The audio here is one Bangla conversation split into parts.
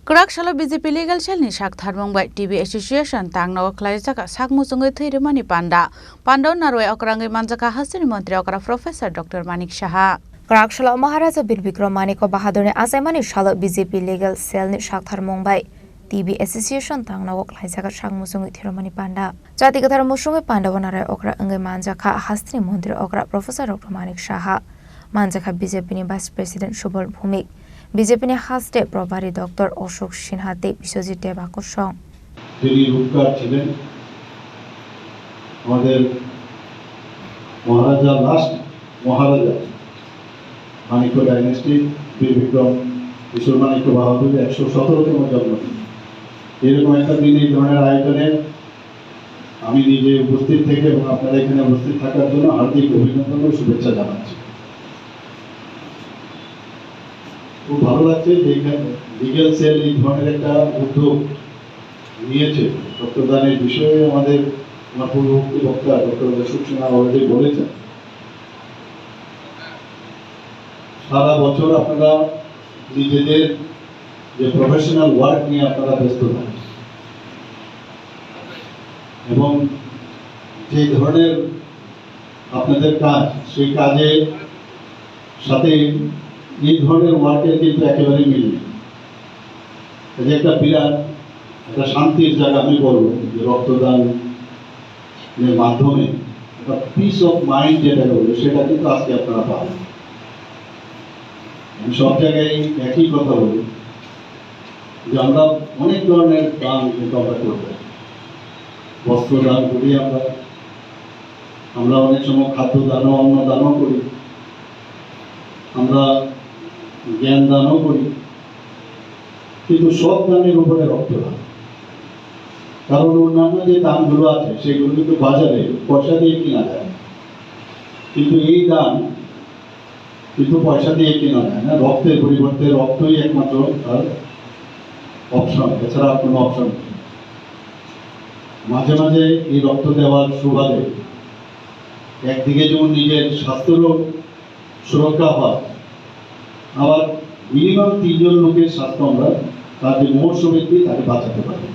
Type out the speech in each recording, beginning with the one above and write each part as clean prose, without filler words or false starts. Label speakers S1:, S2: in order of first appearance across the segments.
S1: Krakshalo BJP legal cell ni sak tharmongbai TV Association tangno khlaijaka sakmusungai theirimani panda naroi okrangai manjaka hasini mantri okra Professor Dr. Manik Saha Krakshalo Maharaja Bir Bikram Maniko Bahadur ni asaimani shalo BJP legal cell ni sak tharmongbai TV Association tangno khlaijaka sakmusungai theirimani panda jatiga tharmusungai panda naroi okra angai manjaka hasini mantri okra Professor Dr. Manik Saha manjaka BJP ni Vice President Subal Bhumik BJP ने हास्टे प्रभारी डॉक्टर अशोक सिन्हाते विश्वजित देवाकर्षण
S2: তিনি রূপকার ছিলেন আমাদের মহারাজা মানিক্য ডাইনেস্টি বীর বিক্রম কিশোর মানিক্য বাহাদুর 117তম জন্মদিন এরকম একটা দিন এই ধরনের আয়োজনে আমি নিজে উপস্থিত থেকে এবং আপনারা এখানে উপস্থিত থাকার জন্য হার্দিক অভিনন্দন ও শুভেচ্ছা জানাচ্ছি। খুব ভালো লাগছে যে লিগ্যাল সেল এই ধরনের একটা উদ্যোগ নিয়েছে রক্তদানের বিষয়ে। আমার পূর্ববর্তী বক্তা ডক্টর অশোক সিনহা অলরেডি বলেছেন সারা বছর আপনারা নিজেদের যে প্রফেশনাল ওয়ার্ক নিয়ে আপনারা ব্যস্ত থাকেন এবং যে ধরনের আপনাদের কাজ সেই কাজের সাথে এই ধরনের ওয়ার্কের কিন্তু একেবারে মিল নেই। এটা একটা বিরাট একটা শান্তির জায়গা আমি বলবো যে রক্তদানের মাধ্যমে একটা পিস অফ মাইন্ড যেটা বলবো সেটা কিন্তু আজকে আপনারা পাবেন। আমি সব জায়গায় একই কথা বলি যে আমরা অনেক ধরনের দান কিন্তু আমরা করতে বস্ত্র দান করি, আমরা অনেক সময় খাদ্য দানও অন্ন দানও করি, আমরা জ্ঞান দানও করি, কিন্তু সব দানের উপরে রক্তদান। কারণ অন্যান্য যে দানগুলো আছে সেগুলো কিন্তু বাজারে পয়সা দিয়ে কেনা যায়, কিন্তু এই দান কিন্তু পয়সা দিয়ে কেনা যায় না। রক্তের পরিবর্তে রক্তই একমাত্র তার অপশন, এছাড়া কোনো অপশন নেই। মাঝে মাঝে এই রক্ত দেওয়ার সুবাদে একদিকে যেমন নিজের স্বাস্থ্যেরও সুরক্ষা হয়, আবার মিনিমাম 3 জন লোকের স্বাস্থ্য আমরা তার যে মহর্ষ ব্যক্তি তাকে বাঁচাতে পারি।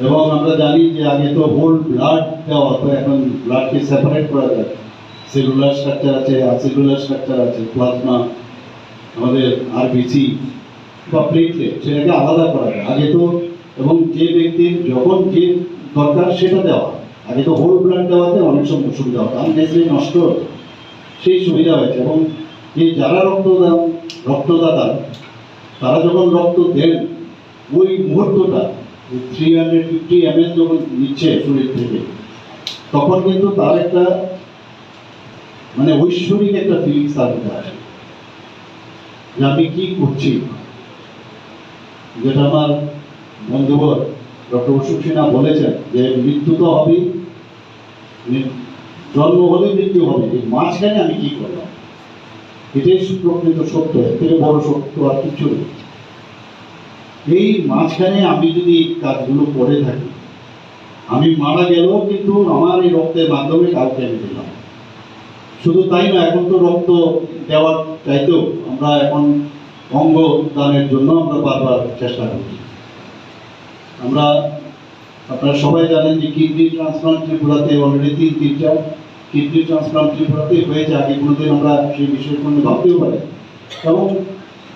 S2: এবং আমরা জানি যে আগে তো হোল ব্লাড দেওয়া হতো, এখন ব্লাডকে সেপারেট করা যায়। সেলুলার স্ট্রাকচার আছে, অ্যাসিডুলার স্ট্রাকচার আছে, প্লাজমা, আমাদের আরবিসি বা প্লেটলেট সেটাকে আলাদা করা যায়। আগে তো এবং যে ব্যক্তির যখন যে দরকার সেটা দেওয়া, আগে তো হোল ব্লাড দেওয়াতে অনেক সময় অসুবিধা হতো, আননেসেসারি নষ্ট হতো, সেই সুবিধা হয়েছে। এবং এই যারা রক্তদাতা তারা যখন রক্ত দেন ওই মুহূর্তটা 350 ml যখন নিচ্ছে শরীর থেকে, তখন কিন্তু তার একটা মানে ঐশ্বরিক একটা ফিলিংস তার মধ্যে আসে যে আমি কি করছি। যেটা আমার বন্ধুবর ডক্টর অশোক সিনহা বলেছেন যে মৃত্যু তো হবেই, জন্ম হলে মৃত্যু হবে, এই মাঝখানে আমি কি করলাম, এটাই প্রকৃত সত্য। এর থেকে বড় সত্য আর কিছু নেই। এই মাঝখানে আমি যদি কাজগুলো করে থাকি, আমি মারা গেলেও কিন্তু আমার এই রক্তের মাধ্যমে কাউকে আমি দিলাম। শুধু তাই না, এখন তো রক্ত দেওয়ার চাইতেও আমরা এখন অঙ্গ দানের জন্য আমরা বারবার চেষ্টা করছি। আপনারা সবাই জানেন যে কিডনি ট্রান্সপ্লান্ট ত্রিপুরাতে অলরেডি 3টা কিডনি ট্রান্সপ্লান্ট ত্রিপুরাতে হয়েছে। আগে কোনোদিন আমরা সেই বিষয়ে কোনো ভাবতেও পারি। এবং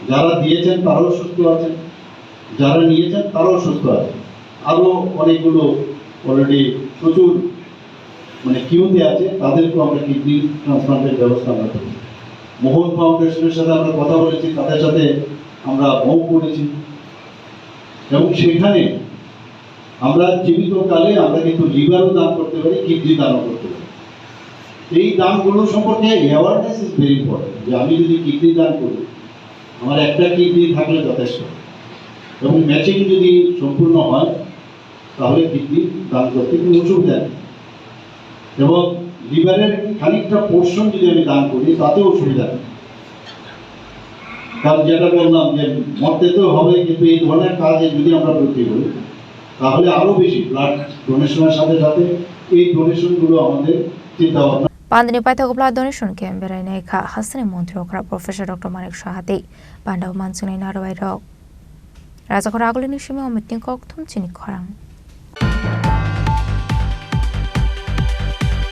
S2: যারা দিয়েছেন তারাও সুস্থ আছেন, যারা নিয়েছেন তারাও সুস্থ আছেন। আরও অনেকগুলো অলরেডি প্রচুর মানে কিউতে আছে, তাদেরকেও আমরা কিডনি ট্রান্সপ্লান্টের ব্যবস্থা আমরা করি। মোহন ফাউন্ডেশনের সাথে আমরা কথা বলেছি, তাদের সাথে আমরা মৌ করেছি এবং সেখানে আমরা জীবিতকালে আমরা কিন্তু লিভারও দান করতে পারি, কিডনি দানও করতে পারি। এই দানগুলো সম্পর্কে অ্যাওয়ারনেস ইজ ভেরি ইম্পর্টেন্ট। যে আমি যদি কিডনি দান করি, আমার একটা কিডনি থাকলে যথেষ্ট, এবং ম্যাচিং যদি সম্পূর্ণ হয় তাহলে কিডনি দান করতে কোনো অসুবিধা নেই। এবং লিভারের খানিকটা পোর্শন যদি আমি দান করি তাতেও অসুবিধা নেই। কারণ যেটা বললাম যে মরতে তো হবে, কিন্তু এই ধরনের কাজে যদি আমরা প্রতি করি তাহলে আরও বেশি ব্লাড ডোনেশনের সাথে সাথে এই ডোনেশনগুলো আমাদের চিন্তা ভাবনা
S3: Pandani paithakopla donation camp berai kha hasani mantri okra Professor Dr. Manik Shahate Pandau Mansunai Narwai Rok Rajakora agulini shime meeting kok thumchini khorang